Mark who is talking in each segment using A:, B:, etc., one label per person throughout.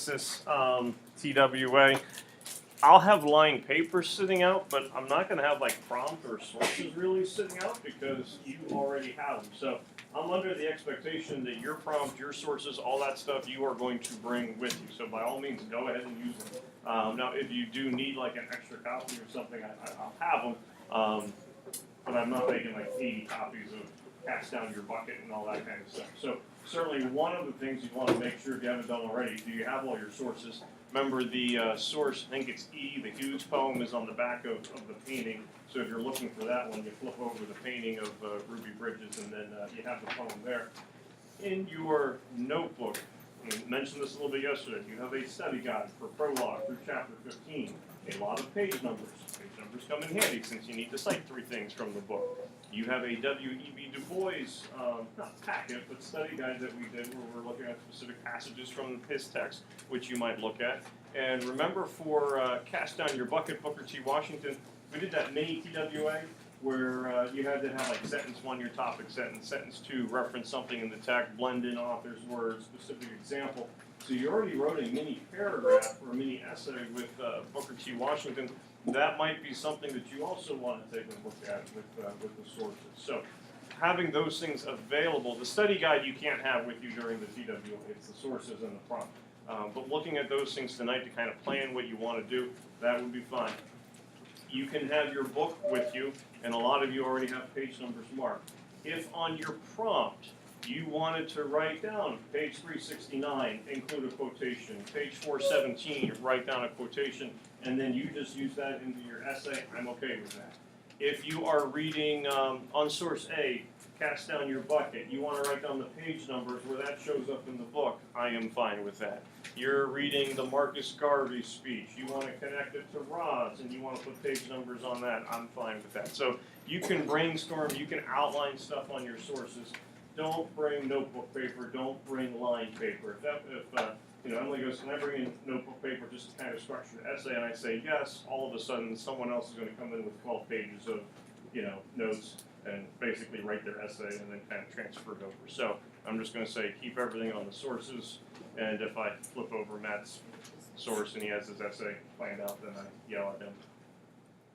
A: Texas TWA. I'll have lined papers sitting out, but I'm not going to have like prompt or sources really sitting out because you already have them. So I'm under the expectation that your prompt, your sources, all that stuff you are going to bring with you. So by all means, go ahead and use them. Now, if you do need like an extra copy or something, I'll have them. But I'm not making like 80 copies of Cast Down Your Bucket and all that kind of stuff. So certainly one of the things you want to make sure if you haven't done already, do you have all your sources? Remember the source, I think it's E, the Hughes poem is on the back of the painting. So if you're looking for that one, you flip over the painting of Ruby Bridges and then you have the poem there. In your notebook, I mentioned this a little bit yesterday, you have a study guide for prologue through chapter 15. A lot of page numbers. Page numbers come in handy since you need to cite 3 things from the book. You have a W.E.B. Du Bois, not packet, but study guide that we did where we're looking at specific passages from his text, which you might look at. And remember for Cast Down Your Bucket, Booker T. Washington, we did that mini TWA where you had to have like sentence 1, your topic sentence, sentence 2, reference something in the text, blend in author's words, specific example. So you already wrote a mini paragraph or a mini essay with Booker T. Washington. That might be something that you also want to take a look at with the sources. So having those things available, the study guide you can't have with you during the TWA, it's the sources and the prompt. But looking at those things tonight to kind of plan what you want to do, that would be fine. You can have your book with you, and a lot of you already have page numbers marked. If on your prompt you wanted to write down page 369, include a quotation, page 417, write down a quotation, and then you just use that into your essay, I'm okay with that. If you are reading on source A, Cast Down Your Bucket, you want to write down the page numbers where that shows up in the book, I am fine with that. You're reading the Marcus Garvey speech, you want to connect it to Roz, and you want to put page numbers on that, I'm fine with that. So you can brainstorm, you can outline stuff on your sources. Don't bring notebook paper, don't bring line paper. If Emily goes, can I bring in notebook paper just to kind of structure the essay, and I say yes, all of a sudden someone else is going to come in with 12 pages of, notes and basically write their essay and then kind of transfer it over. So I'm just going to say keep everything on the sources, and if I flip over Matt's source and he has his essay planned out, then I yell at him,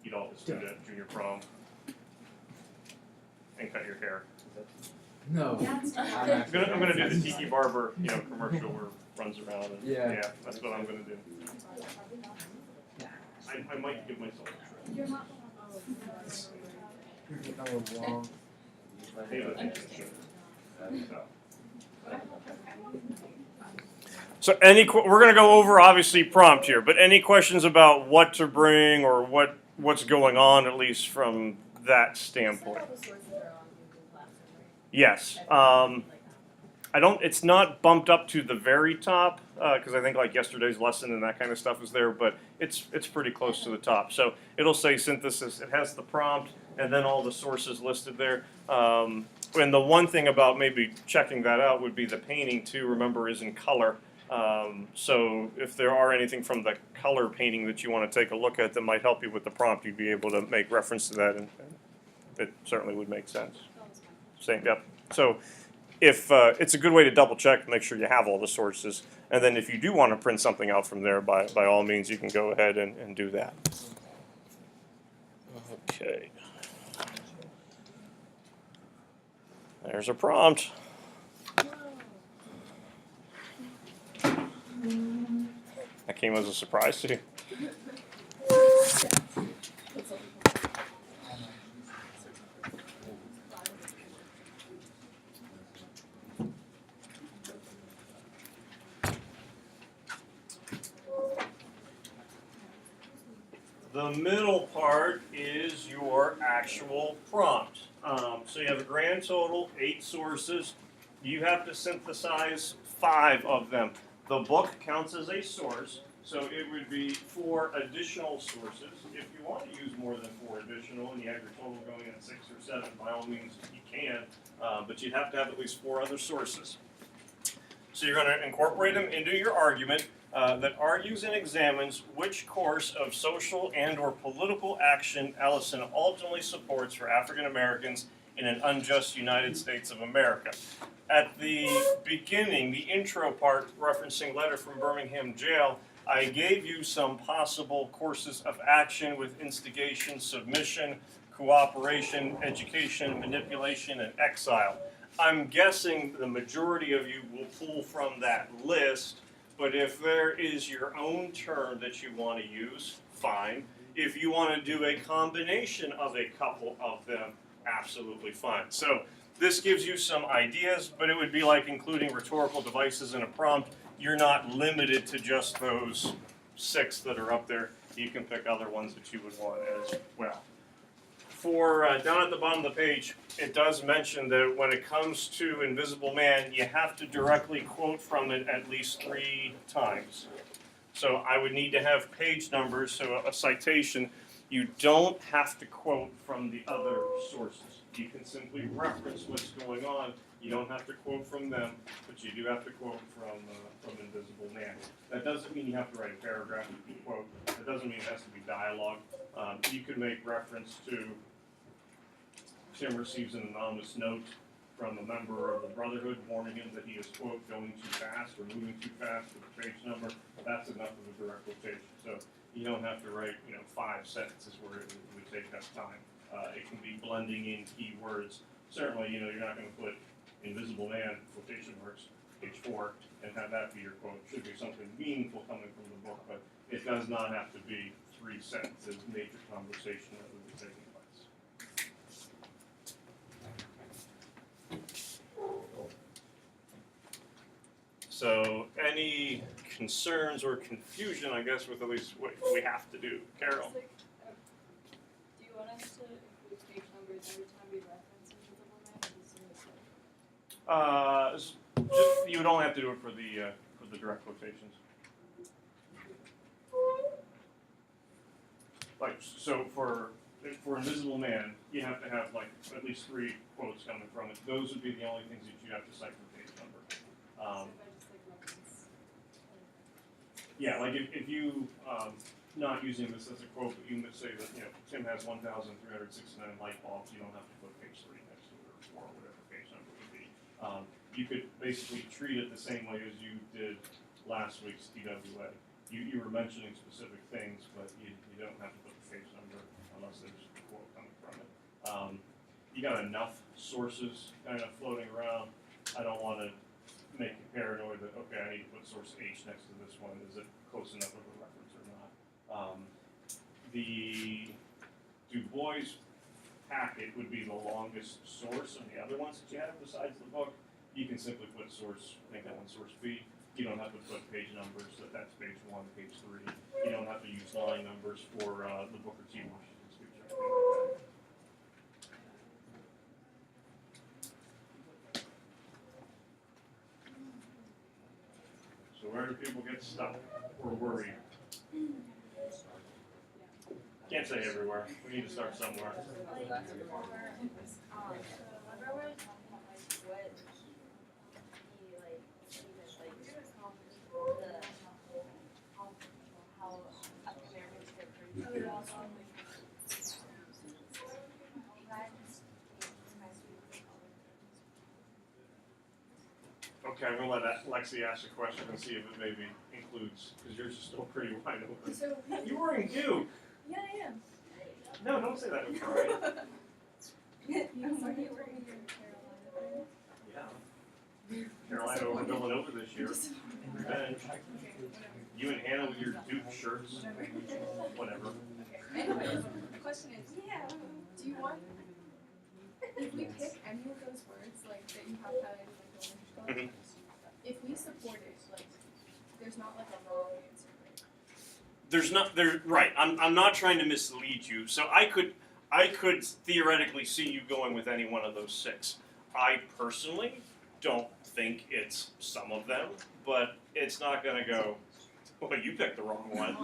A: eat all this food at junior prom, and cut your hair.
B: No.
A: I'm gonna do the Tiki Barber, commercial where it runs around. And,
B: Yeah.
A: That's what I'm gonna do. I might give myself a try. So we're gonna go over obviously prompt here, but any questions about what to bring or what's going on, at least from that standpoint? Yes. It's not bumped up to the very top because I think like yesterday's lesson and that kind of stuff is there, but it's pretty close to the top. So it'll say synthesis. It has the prompt and then all the sources listed there. And the one thing about maybe checking that out would be the painting too. Remember, is in color. So if there are anything from the color painting that you want to take a look at that might help you with the prompt, you'd be able to make reference to that, and it certainly would make sense. Same, yep. So if it's a good way to double check, make sure you have all the sources, and then if you do want to print something out from there, by all means, you can go ahead and do that. Okay. There's a prompt. That came as a surprise to you. The middle part is your actual prompt. So you have a grand total, 8 sources. You have to synthesize 5 of them. The book counts as a source, so it would be 4 additional sources. If you want to use more than 4 additional and you have your total going at 6 or 7, by all means you can, but you'd have to have at least 4 other sources. So you're going to incorporate them into your argument that argues and examines which course of social and or political action Ellison ultimately supports for African Americans in an unjust United States of America. At the beginning, the intro part referencing letter from Birmingham jail, I gave you some possible courses of action with instigation, submission, cooperation, education, manipulation, and exile. I'm guessing the majority of you will pull from that list, but if there is your own term that you want to use, fine. If you want to do a combination of a couple of them, absolutely fine. So this gives you some ideas, but it would be like including rhetorical devices in a prompt. You're not limited to just those 6 that are up there. You can pick other ones that you would want as well. For down at the bottom of the page, it does mention that when it comes to Invisible Man, you have to directly quote from it at least 3 times. So I would need to have page numbers, so a citation. You don't have to quote from the other sources. You can simply reference what's going on. You don't have to quote from them, but you do have to quote from Invisible Man. That doesn't mean you have to write a paragraph you can quote. That doesn't mean it has to be dialogue. You could make reference to Tim receives an anonymous note from a member of the Brotherhood warning him that he is, quote, going too fast or moving too fast with the page number. That's enough of a direct quotation. So you don't have to write, 5 sentences where it would take that time. It can be blending in key words. Certainly, you're not going to put Invisible Man, quotation marks, page 4, and have that be your quote. It should be something meaningful coming from the book, but it does not have to be 3 sentences, major conversation that would be taking place. So, any concerns or confusion, I guess, with at least what we have to do? Carol?
B: Do you want us to include page numbers every time we reference Invisible Man, or just
A: You would only have to do it for the direct quotations. Like, so for Invisible Man, you have to have at least 3 quotes coming from it. Those would be the only things that you have to cite for page number. Yeah, like if you not using this as a quote, but you say that Tim has 1,369 light bulbs, you don't have to put page 3 next to it or 4 or whatever page number would be. You could basically treat it the same way as you did last week's TWA. You were mentioning specific things, but you don't have to put the page number unless there's a quote coming from it. You got enough sources kind of floating around. I don't want to make you paranoid that, okay, I need to put source H next to this one. Is it close enough of a reference or not? The Du Bois packet would be the longest source, and the other ones that you have besides the book, you can simply put source, make that one source B. You don't have to put page numbers, that's page 1, page 3. You don't have to use line numbers for the Booker T. Washington speech or anything like that. So where do people get stuck or worried? Can't say everywhere. We need to start somewhere. Okay, I'm gonna let Lexi ask a question and see if it maybe includes, because yours is still pretty wide open.
B: So,
A: You were in Duke.
B: yeah, I am.
A: No, don't say that in pride.
B: You were in Carolina.
A: Yeah. Carolina over Villanova this year. Revenge. You and Hannah with your Duke shirts. Whatever.
B: Anyways, the question is, do you want, if we pick any of those words, like, that you have highlighted, like, the orange color, if we support it, like, there's not, like, a wrong answer, right?
A: Right. I'm not trying to mislead you. So I could theoretically see you going with any one of those 6. I personally don't think it's some of them, but it's not going to go, well, you picked the wrong one,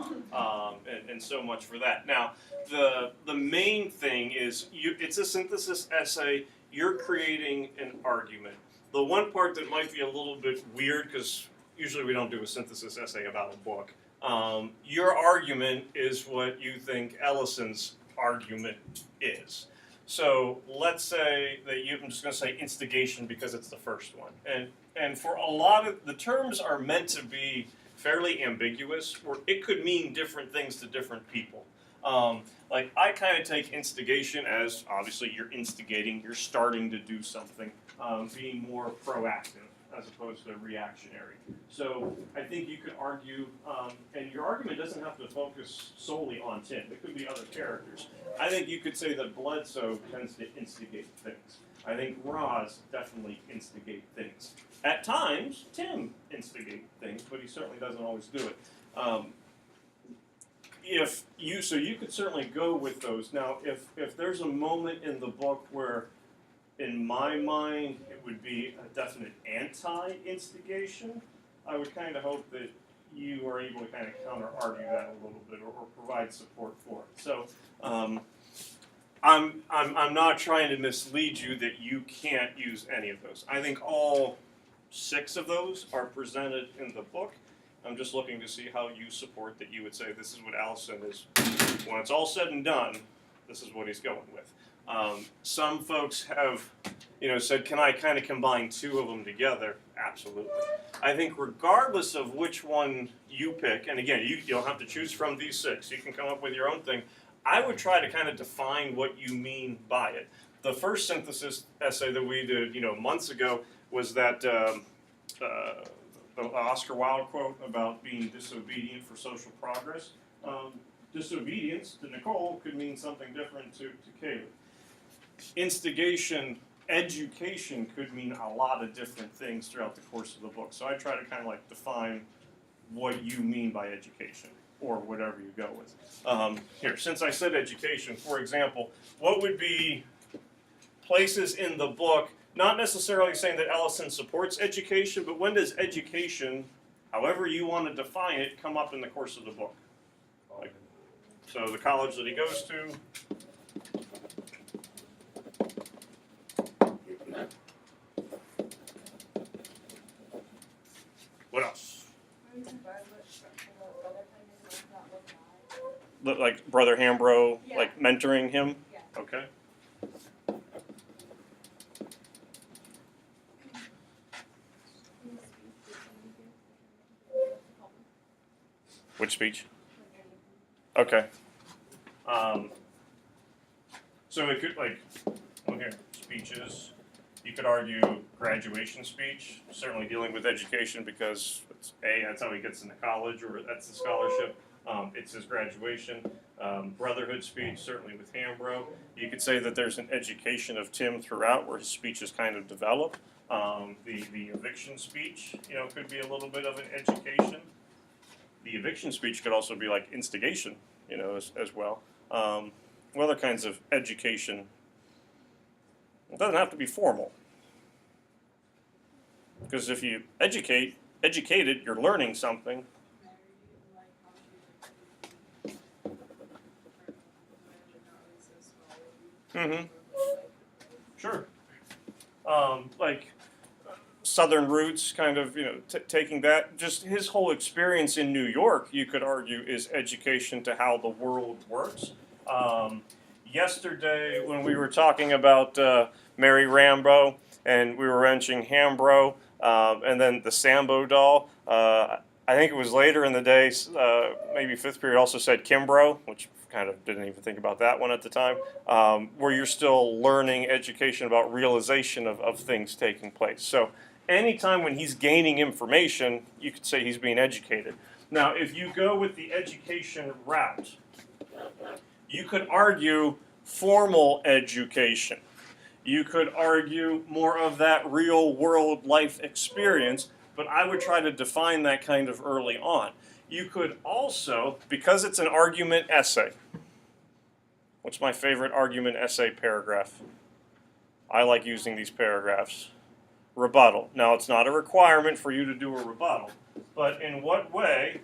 A: and so much for that. Now, the main thing is it's a synthesis essay. You're creating an argument. The one part that might be a little bit weird, because usually we don't do a synthesis essay about a book, your argument is what you think Ellison's argument is. So let's say that I'm just going to say instigation because it's the first one. And for a lot of the terms are meant to be fairly ambiguous, or it could mean different things to different people. Like I kind of take instigation as obviously you're instigating, you're starting to do something, being more proactive as opposed to reactionary. So I think you could argue, and your argument doesn't have to focus solely on Tim. It could be other characters. I think you could say that Bledsoe tends to instigate things. I think Roz definitely instigate things. At times, Tim instigates things, but he certainly doesn't always do it. So you could certainly go with those. Now, if there's a moment in the book where, in my mind, it would be a definite anti-instigation, I would kind of hope that you are able to kind of counter-argue that a little bit, or provide support for it. So, I'm not trying to mislead you that you can't use any of those. I think all 6 of those are presented in the book. I'm just looking to see how you support that you would say this is what Allison is, when it's all said and done, this is what he's going with. Some folks have, said, can I kind of combine 2 of them together? Absolutely. I think regardless of which one you pick, and again, you don't have to choose from these 6. You can come up with your own thing. I would try to kind of define what you mean by it. The first synthesis essay that we did, months ago was that the Oscar Wilde quote about being disobedient for social progress. Disobedience to Nicole could mean something different to Caleb. Instigation, education could mean a lot of different things throughout the course of the book. So I try to kind of like define what you mean by education, or whatever you go with. Here, since I said education, for example, what would be places in the book, not necessarily saying that Ellison supports education, but when does education, however you want to define it, come up in the course of the book? Like, so the college that he goes to. What else? Like Brother Hambro,
B: Yeah.
A: like mentoring him?
B: Yeah.
A: Okay. Which speech? Okay. So it could, here, speeches. You could argue graduation speech, certainly dealing with education because that's how he gets into college, or that's the scholarship. It's his graduation. Brotherhood speech, certainly with Hambro. You could say that there's an education of Tim throughout where his speech is kind of developed. The eviction speech, could be a little bit of an education. The eviction speech could also be like instigation, as well. Other kinds of education. It doesn't have to be formal. Because if you educated, you're learning something. Mm-hmm. Sure. Like Southern roots, kind of, taking that. Just his whole experience in New York, you could argue, is education to how the world works. Yesterday, when we were talking about Mary Rambo, and we were mentioning Hambro, and then the Sambo doll, I think it was later in the day, maybe 5th period also said Kimbrough, which kind of didn't even think about that one at the time, where you're still learning education about realization of things taking place. So anytime when he's gaining information, you could say he's being educated. Now, if you go with the education route, you could argue formal education. You could argue more of that real world life experience, but I would try to define that kind of early on. You could also, because it's an argument essay, what's my favorite argument essay paragraph? I like using these paragraphs. Rebuttal. Now, it's not a requirement for you to do a rebuttal, but in what way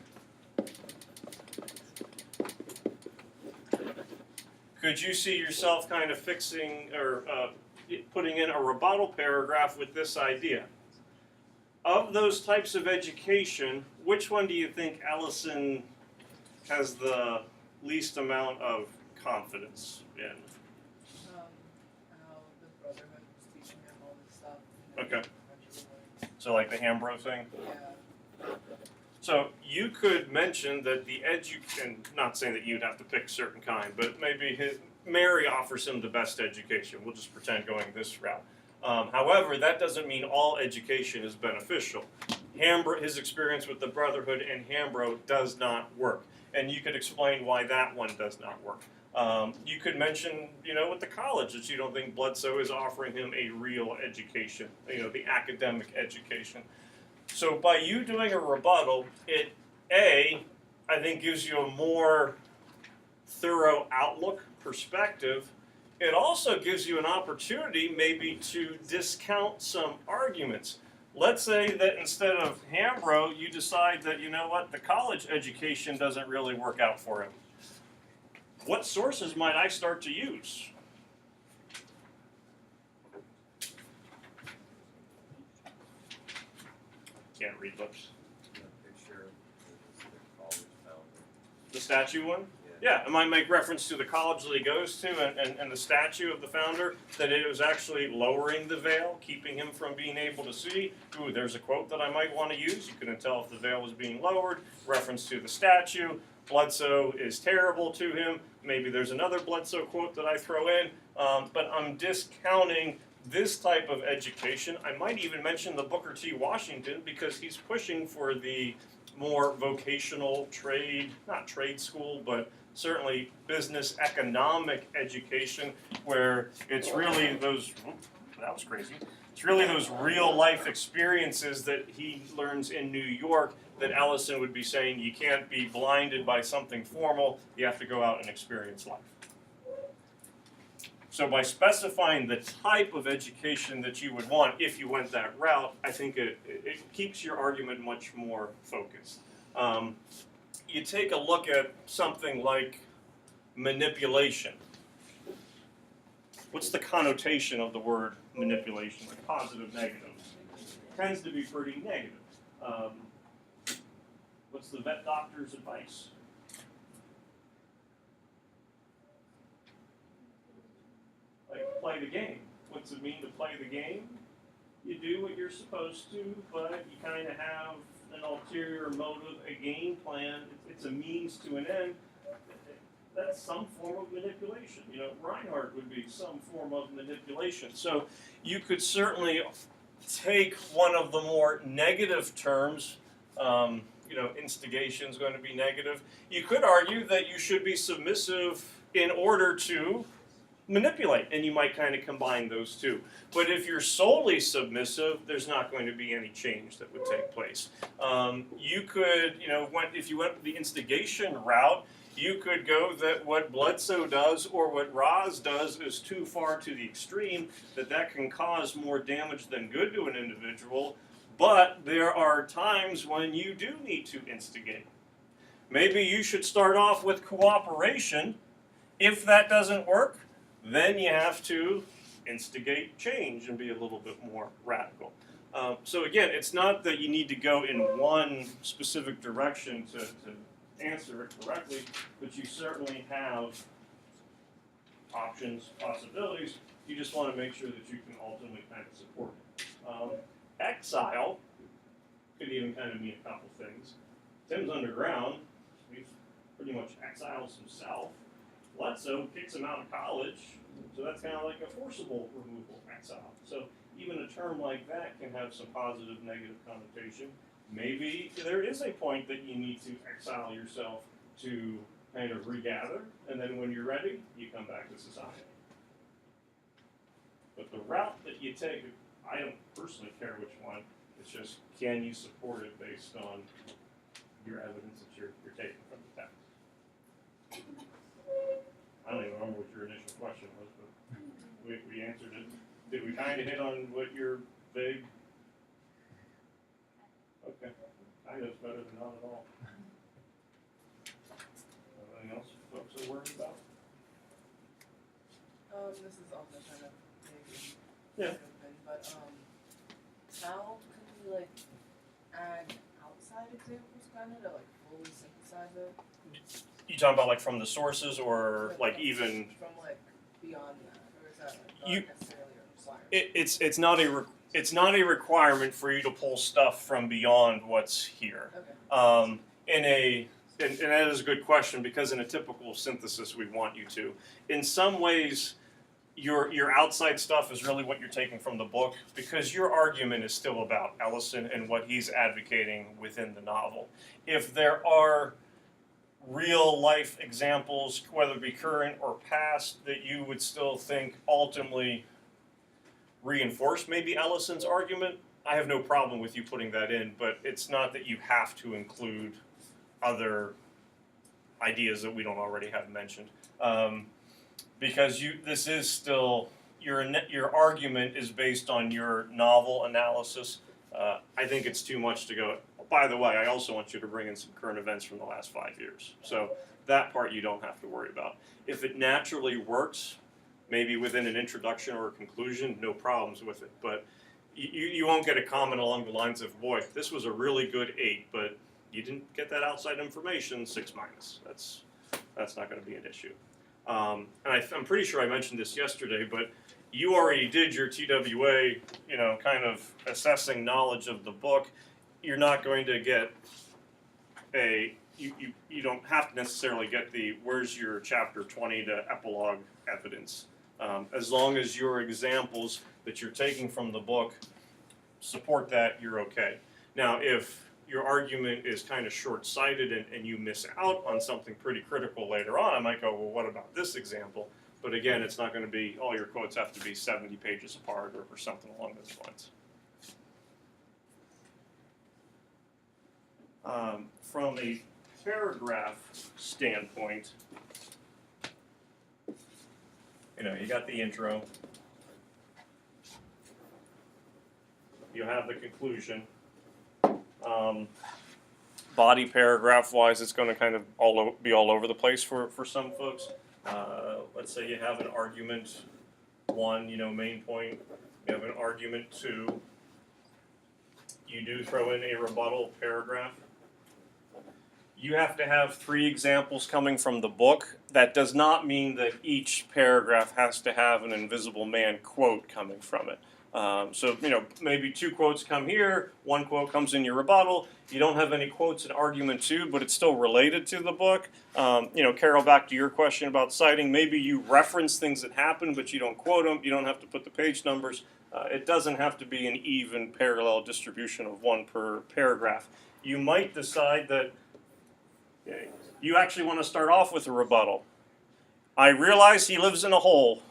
A: could you see yourself kind of fixing or putting in a rebuttal paragraph with this idea? Of those types of education, which one do you think Ellison has the least amount of confidence in?
B: Yeah.
A: Okay. So like the Hambro thing.
B: Yeah.
A: So you could mention that the and not saying that you'd have to pick a certain kind, but maybe Mary offers him the best education. We'll just pretend going this route. However, that doesn't mean all education is beneficial. His experience with the Brotherhood and Hambro does not work, and you could explain why that one does not work. You could mention, with the college, that you don't think Bledsoe is offering him a real education, the academic education. So by you doing a rebuttal, I think gives you a more thorough outlook, perspective. It also gives you an opportunity maybe to discount some arguments. Let's say that instead of Hambro, you decide that, the college education doesn't really work out for him. What sources might I start to use? Can't read books. The statue one? Yeah, I might make reference to the college that he goes to and the statue of the founder, that it was actually lowering the veil, keeping him from being able to see. Ooh, there's a quote that I might want to use. You couldn't tell if the veil was being lowered. Reference to the statue. Bledsoe is terrible to him. Maybe there's another Bledsoe quote that I throw in, but I'm discounting this type of education. I might even mention the Booker T. Washington, because he's pushing for the more vocational not trade school, but certainly business economic education, where it's really it's really those real life experiences that he learns in New York that Ellison would be saying you can't be blinded by something formal, you have to go out and experience life. So by specifying the type of education that you would want if you went that route, I think it keeps your argument much more focused. You take a look at something like manipulation. What's the connotation of the word manipulation? Like positive, negative? It tends to be pretty negative. What's the vet doctor's advice? Like, play the game. What's it mean to play the game? You do what you're supposed to, but you kind of have an ulterior motive, a game plan. It's a means to an end. That's some form of manipulation. Reinhardt would be some form of manipulation. So you could certainly take one of the more negative terms. Instigation is going to be negative. You could argue that you should be submissive in order to manipulate, and you might kind of combine those two. But if you're solely submissive, there's not going to be any change that would take place. You could, if you went the instigation route, you could go that what Bledsoe does or what Roz does is too far to the extreme, that can cause more damage than good to an individual. But there are times when you do need to instigate. Maybe you should start off with cooperation. If that doesn't work, then you have to instigate change and be a little bit more radical. So again, it's not that you need to go in one specific direction to answer it correctly, but you certainly have options, possibilities. You just want to make sure that you can ultimately kind of support it. Exile could even kind of mean a couple things. Tim's underground. He's pretty much exiles himself. Bledsoe kicks him out of college, so that's kind of like a forcible removal, exile. So even a term like that can have some positive, negative connotation. Maybe there is a point that you need to exile yourself to kind of regather, and then when you're ready, you come back to society. But the route that you take, I don't personally care which one. It's just, can you support it based on your evidence that you're taking from the text? I don't even remember what your initial question was, but we answered it. Did we kind of hit on what your vague? Okay, I know it's better than not at all. Anything else folks are worried about?
C: This is also kind of maybe
A: Yeah.
C: open, but how can we add outside examples kind of to fully synthesize it?
A: You talking about from the sources or even?
C: From beyond that, or is that not
A: You-
C: necessarily a requirement?
A: It's not a it's not a requirement for you to pull stuff from beyond what's here.
C: Okay.
A: And that is a good question, because in a typical synthesis we want you to. In some ways, your outside stuff is really what you're taking from the book, because your argument is still about Ellison and what he's advocating within the novel. If there are real life examples, whether it be current or past, that you would still think ultimately reinforce maybe Ellison's argument, I have no problem with you putting that in, but it's not that you have to include other ideas that we don't already have mentioned. Because this is still, your argument is based on your novel analysis. I think it's too much to go, by the way, I also want you to bring in some current events from the last 5 years. So that part you don't have to worry about. If it naturally works, maybe within an introduction or a conclusion, no problems with it. But you won't get a comment along the lines of, boy, this was a really good 8, but you didn't get that outside information, 6 minus. That's not going to be an issue. And I'm pretty sure I mentioned this yesterday, but you already did your TWA, kind of assessing knowledge of the book. You're not going to get you don't have to necessarily get the where's your chapter 20 to epilogue evidence. As long as your examples that you're taking from the book support that, you're okay. Now, if your argument is kind of short-sighted and you miss out on something pretty critical later on, I might go, well, what about this example? But again, it's not going to be, all your quotes have to be 70 pages apart or something along those lines. From a paragraph standpoint, you got the intro. You have the conclusion. Body paragraph wise, it's going to kind of be all over the place for some folks. Let's say you have an argument 1, main point. You have an argument 2. You do throw in a rebuttal paragraph. You have to have 3 examples coming from the book. That does not mean that each paragraph has to have an Invisible Man quote coming from it. So, maybe 2 quotes come here, 1 quote comes in your rebuttal. You don't have any quotes in argument 2, but it's still related to the book. Carol, back to your question about citing, maybe you reference things that happen, but you don't quote them. You don't have to put the page numbers. It doesn't have to be an even parallel distribution of 1 per paragraph. You might decide that you actually want to start off with a rebuttal. I realize he lives in a hole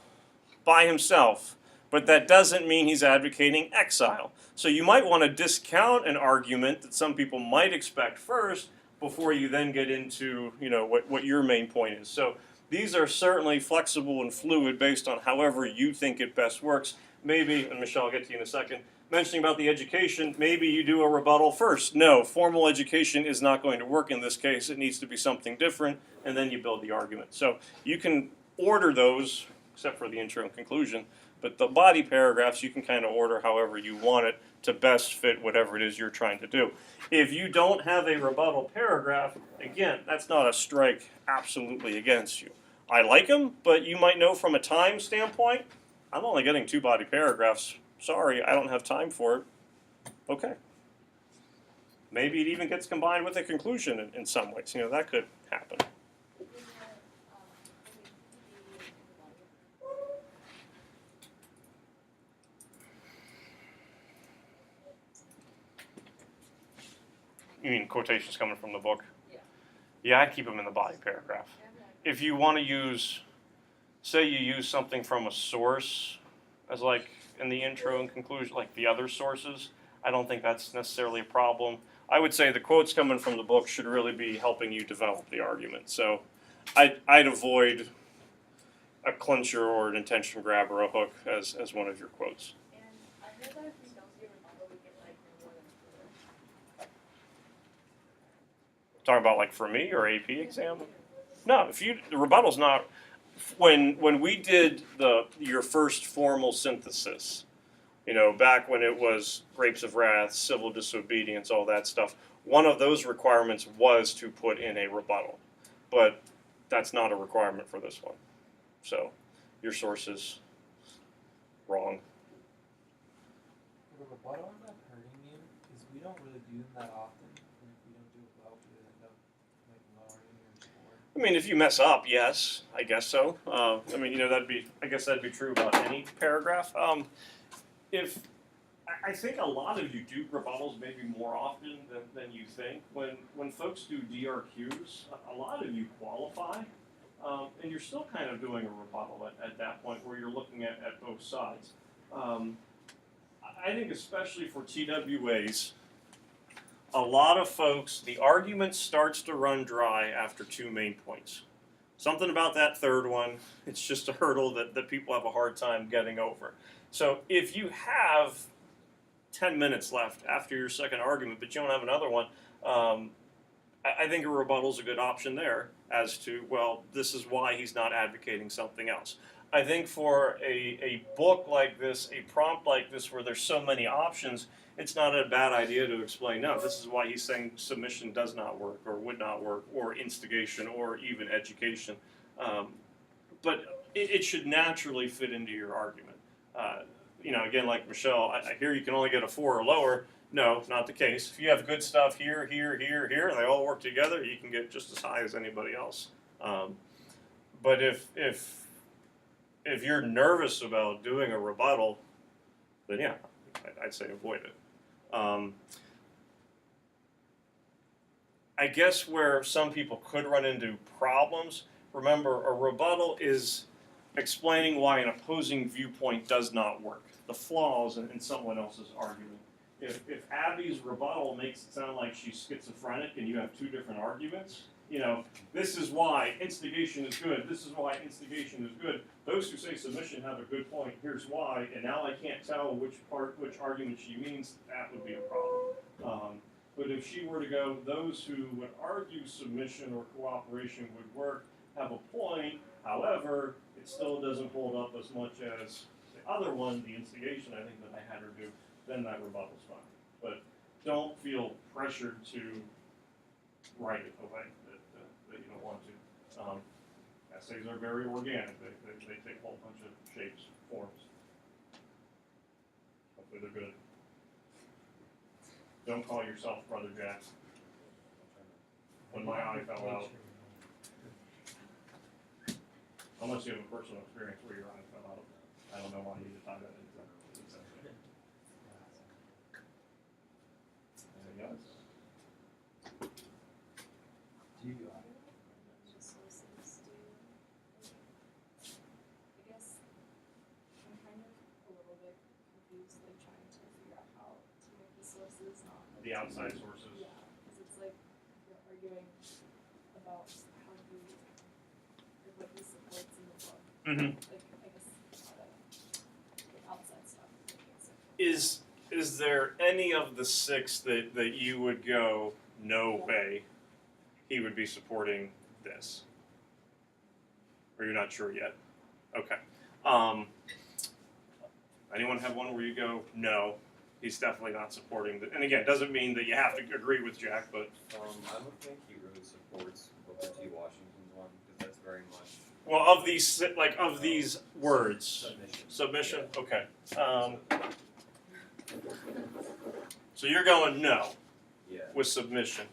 A: by himself, but that doesn't mean he's advocating exile. So you might want to discount an argument that some people might expect first before you then get into what your main point is. So these are certainly flexible and fluid based on however you think it best works. Maybe, and Michelle, I'll get to you in a second, mentioning about the education, maybe you do a rebuttal first. No, formal education is not going to work in this case. It needs to be something different, and then you build the argument. So you can order those, except for the intro and conclusion, but the body paragraphs you can kind of order however you want it to best fit whatever it is you're trying to do. If you don't have a rebuttal paragraph, again, that's not a strike absolutely against you. I like them, but you might know from a time standpoint, I'm only getting 2 body paragraphs. Sorry, I don't have time for it. Okay. Maybe it even gets combined with a conclusion in some ways. That could happen. You mean quotations coming from the book?
C: Yeah.
A: Yeah, I'd keep them in the body paragraph. If you want to use, say you use something from a source as like in the intro and conclusion, like the other sources, I don't think that's necessarily a problem. I would say the quotes coming from the book should really be helping you develop the argument. So I'd avoid a clincher or an intention grab or a hook as one of your quotes.
B: And I heard that if we don't do rebuttal, we get like more than 4.
A: Talking about like for me or AP exam? No, the rebuttal's not. When we did your first formal synthesis, back when it was Grapes of Wrath, civil disobedience, all that stuff, one of those requirements was to put in a rebuttal. But that's not a requirement for this one. So your source is wrong.
D: rebuttal end up hurting you? Because we don't really do them that often, and if we don't do it well, we end up like lowering your score.
A: I mean, if you mess up, yes, I guess so. I mean, I guess that'd be true about any paragraph. If I think a lot of you do rebuttals maybe more often than you think. When folks do DRQs, a lot of you qualify, and you're still kind of doing a rebuttal at that point where you're looking at both sides. I think especially for TWAs, a lot of folks, the argument starts to run dry after 2 main points. Something about that third one, it's just a hurdle that people have a hard time getting over. So if you have 10 minutes left after your second argument, but you don't have another one, I think a rebuttal is a good option there as to, well, this is why he's not advocating something else. I think for a book like this, a prompt like this, where there's so many options, it's not a bad idea to explain, no, this is why he's saying submission does not work, or would not work, or instigation, or even education. But it should naturally fit into your argument. Again, like Michelle, I hear you can only get a 4 or lower. No, not the case. If you have good stuff here, here, here, here, and they all work together, you can get just as high as anybody else. But if you're nervous about doing a rebuttal, then yeah, I'd say avoid it. I guess where some people could run into problems, remember, a rebuttal is explaining why an opposing viewpoint does not work, the flaws in someone else's argument. If Abby's rebuttal makes it sound like she's schizophrenic and you have 2 different arguments, this is why instigation is good, this is why instigation is good. Those who say submission have a good point, here's why, and now I can't tell which argument she means, that would be a problem. But if she were to go, those who would argue submission or cooperation would work, have a point, however, it still doesn't hold up as much as the other one, the instigation, I think, that I had her do, then that rebuttal's fine. But don't feel pressured to write it away that you don't want to. Essays are very organic. They take a whole bunch of shapes, forms. Hopefully they're good. Don't call yourself Brother Jack. When my eye fell out, unless you have a personal experience where your eye fell out, I don't know why you need to tie that into that. Anything else?
D: Do you?
B: I guess I'm kind of a little bit confused, like trying to figure out how to make the sources not like,
A: The outside sources.
B: Yeah, because it's like you're arguing about how you like what he supports in the book.
A: Mm-hmm.
B: Like I guess how to the outside stuff makes it.
A: Is there any of the 6 that you would go, no way, he would be supporting this? Or you're not sure yet? Okay. Anyone have one where you go, no, he's definitely not supporting that? And again, it doesn't mean that you have to agree with Jack, but
E: I don't think he really supports Booker T. Washington's one because that's very much
A: well, of these words, submission.
E: Yeah.
A: Okay. So you're going no
E: Yeah.
A: with submission.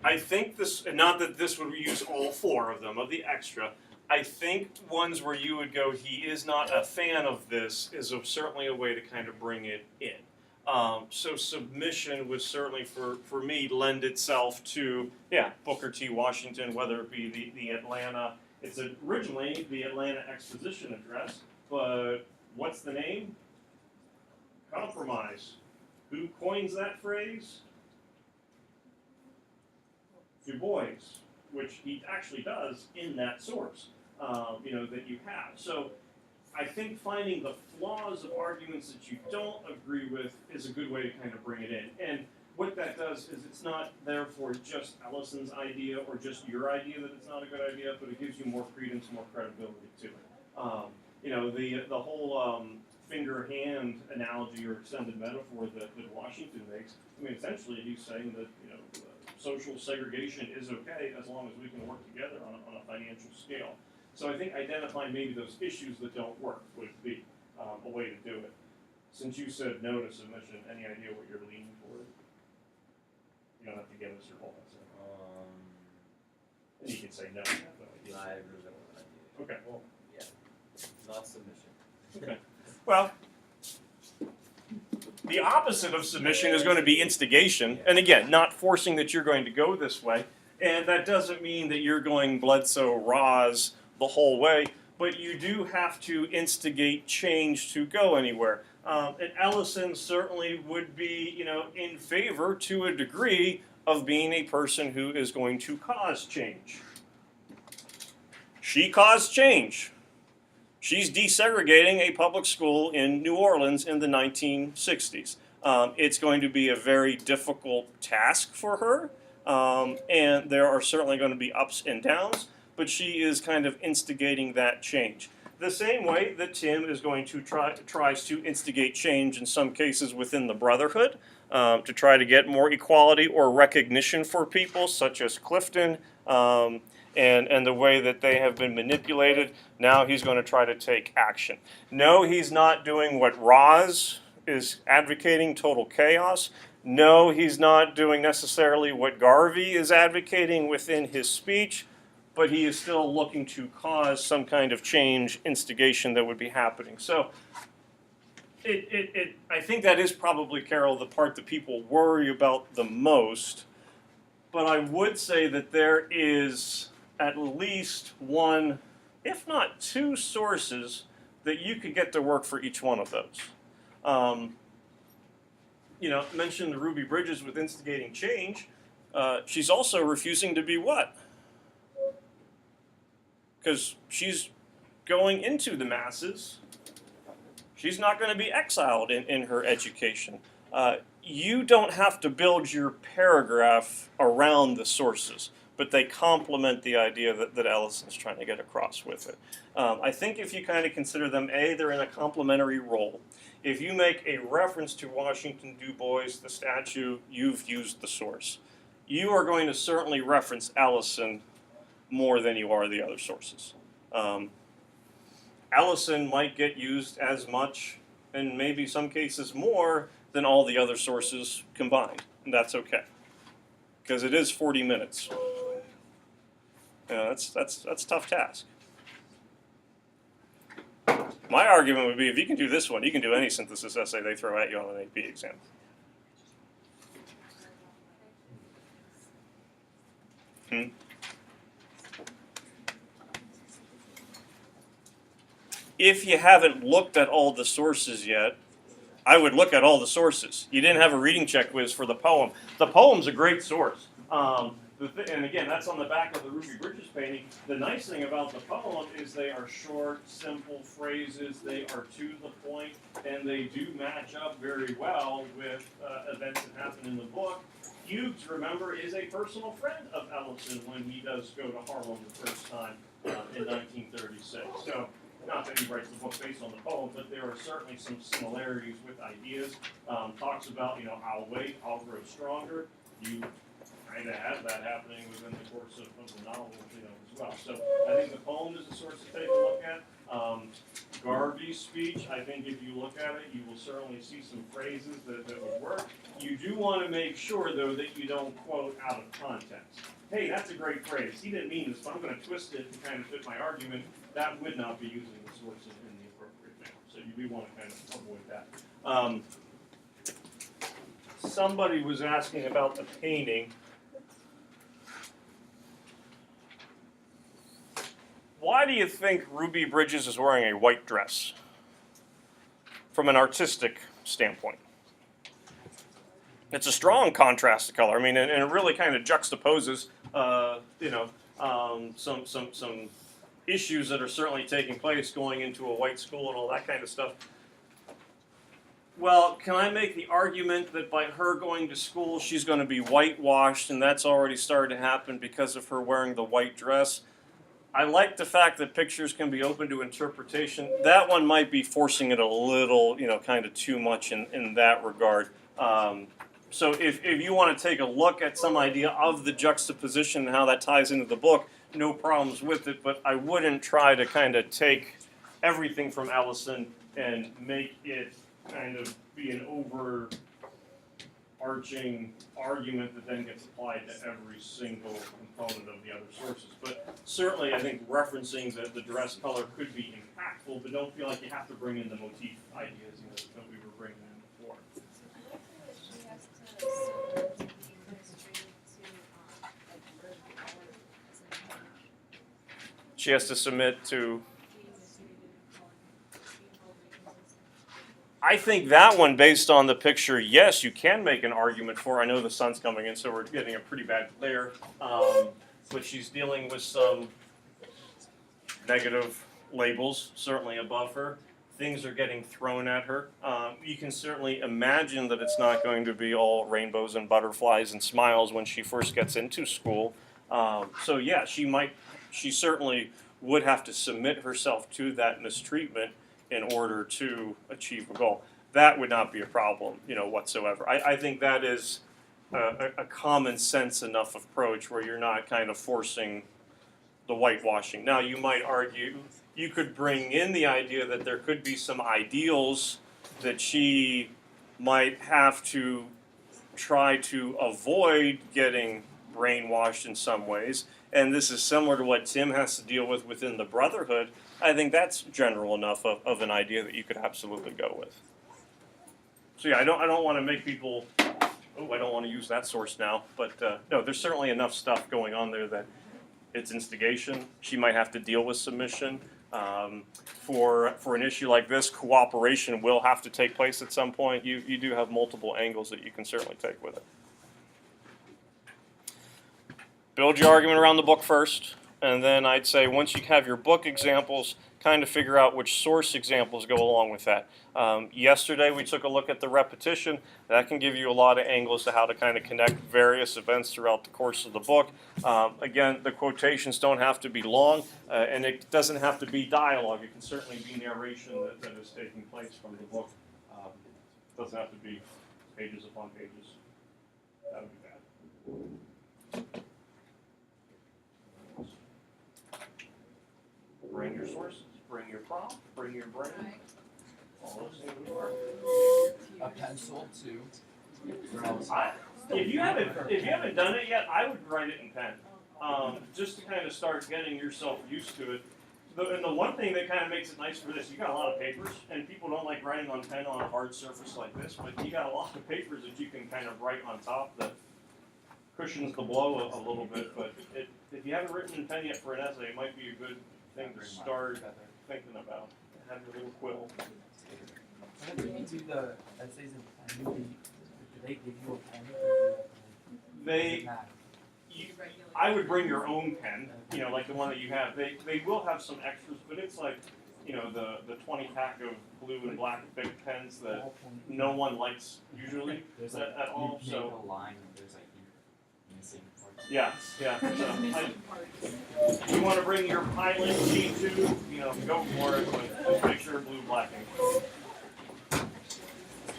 A: I think this, and not that this would use all 4 of them, of the extra. I think ones where you would go, he is not a fan of this, is certainly a way to kind of bring it in. So submission would certainly, for me, lend itself to, Booker T. Washington, whether it be the Atlanta, it's originally the Atlanta Exposition Address, but what's the name? Compromise. Who coins that phrase? Du Bois, which he actually does in that source, that you have. So I think finding the flaws of arguments that you don't agree with is a good way to kind of bring it in. And what that does is it's not therefore just Ellison's idea or just your idea that it's not a good idea, but it gives you more credence, more credibility to it. The whole finger-hand analogy or extended metaphor that Washington makes, I mean, essentially he's saying that, social segregation is okay as long as we can work together on a financial scale. So I think identifying maybe those issues that don't work would be a way to do it. since you said no to submission, any idea what you're leaning toward? You don't have to give us your whole answer. And you can say no. I have no idea.
E: I really don't have an idea.
A: Okay.
E: Well, yeah, not submission.
A: Okay. Well, the opposite of submission is going to be instigation. And again, not forcing that you're going to go this way. And that doesn't mean that you're going Bledsoe Roz the whole way, but you do have to instigate change to go anywhere. And Ellison certainly would be, in favor to a degree of being a person who is going to cause change. She caused change. She's desegregating a public school in New Orleans in the 1960s. It's going to be a very difficult task for her, and there are certainly going to be ups and downs, but she is kind of instigating that change. The same way that Tim is going to tries to instigate change in some cases within the Brotherhood, to try to get more equality or recognition for people such as Clifton, and the way that they have been manipulated. Now he's going to try to take action. No, he's not doing what Roz is advocating, total chaos. No, he's not doing necessarily what Garvey is advocating within his speech, but he is still looking to cause some kind of change, instigation that would be happening. So I think that is probably, Carol, the part that people worry about the most. But I would say that there is at least one, if not two, sources that you could get to work for each one of those. Mentioned Ruby Bridges with instigating change. She's also refusing to be what? Because she's going into the masses. She's not going to be exiled in her education. You don't have to build your paragraph around the sources, but they complement the idea that Ellison's trying to get across with it. I think if you kind of consider them, they're in a complementary role. If you make a reference to Washington Du Bois, the statue, you've used the source. You are going to certainly reference Ellison more than you are the other sources. Ellison might get used as much, and maybe some cases more, than all the other sources combined. And that's okay, because it is 40 minutes. That's a tough task. My argument would be, if you can do this one, you can do any synthesis essay they throw at you on an AP exam. If you haven't looked at all the sources yet, I would look at all the sources. You didn't have a reading check quiz for the poem. The poem's a great source. And again, that's on the back of the Ruby Bridges painting. The nice thing about the poem is they are short, simple phrases. They are to the point, and they do match up very well with events that happen in the book. Hughes, remember, is a personal friend of Ellison when he does go to Harlem the first time in 1936. So, not that he writes the book based on the poem, but there are certainly some similarities with ideas. Talks about, I'll wait, I'll grow stronger. You kind of have that happening within the course of the novel, as well. So I think the poem is a source to take a look at. Garvey's speech, I think if you look at it, you will certainly see some phrases that would work. You do want to make sure, though, that you don't quote out of context. Hey, that's a great phrase. He didn't mean this, but I'm going to twist it to kind of fit my argument. That would not be using the sources in the appropriate manner. So you do want to kind of avoid that. Somebody was asking about the painting. Why do you think Ruby Bridges is wearing a white dress from an artistic standpoint? It's a strong contrast to color. I mean, and it really kind of juxtaposes, some issues that are certainly taking place going into a white school and all that kind of stuff. Well, can I make the argument that by her going to school, she's going to be whitewashed, and that's already started to happen because of her wearing the white dress? I like the fact that pictures can be open to interpretation. That one might be forcing it a little, kind of too much in that regard. So if you want to take a look at some idea of the juxtaposition and how that ties into the book, no problems with it, but I wouldn't try to kind of take everything from Ellison and make it kind of be an overarching argument that then gets applied to every single component of the other sources. But certainly, I think referencing the dress color could be impactful, but don't feel like you have to bring in the motif ideas that we were bringing in before.
B: I like that she has to submit to the administrative to like word power as an information.
A: She has to submit to. I think that one, based on the picture, yes, you can make an argument for. I know the sun's coming in, so we're getting a pretty bad glare. But she's dealing with some negative labels, certainly above her. Things are getting thrown at her. You can certainly imagine that it's not going to be all rainbows and butterflies and smiles when she first gets into school. So yeah, she certainly would have to submit herself to that mistreatment in order to achieve a goal. That would not be a problem, whatsoever. I think that is a common sense enough approach where you're not kind of forcing the whitewashing. Now, you might argue, you could bring in the idea that there could be some ideals that she might have to try to avoid getting brainwashed in some ways. And this is similar to what Tim has to deal with within the Brotherhood. I think that's general enough of an idea that you could absolutely go with. So yeah, I don't want to make people, I don't want to use that source now, but no, there's certainly enough stuff going on there that it's instigation. She might have to deal with submission. For an issue like this, cooperation will have to take place at some point. You do have multiple angles that you can certainly take with it. Build your argument around the book first, and then I'd say once you have your book examples, kind of figure out which source examples go along with that. Yesterday we took a look at the repetition. That can give you a lot of angles to how to kind of connect various events throughout the course of the book. Again, the quotations don't have to be long, and it doesn't have to be dialogue. It can certainly be narration that is taking place from the book. It doesn't have to be pages upon pages. That would be bad. Bring your sources, bring your prompt, bring your brain. All those things would work.
D: A pencil too.
A: If you haven't done it yet, I would write it in pen, just to kind of start getting yourself used to it. And the one thing that kind of makes it nice for this, you got a lot of papers, and people don't like writing on pen on a hard surface like this, but you got a lot of papers that you can kind of write on top that cushions the blow a little bit. But if you haven't written in pen yet for an essay, it might be a good thing to start thinking about. Have your little quill.
D: When you do the essays in pen, do they give you a pen? Or
A: They, I would bring your own pen, like the one that you have. They will have some extras, but it's like, the 20 pack of blue and black big pens that no one likes usually at all.
E: You
A: So
E: make a line and there's like missing parts.
A: yeah. So you want to bring your Pilot G2, go for it, but just make sure blue, black,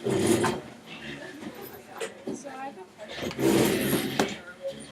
A: and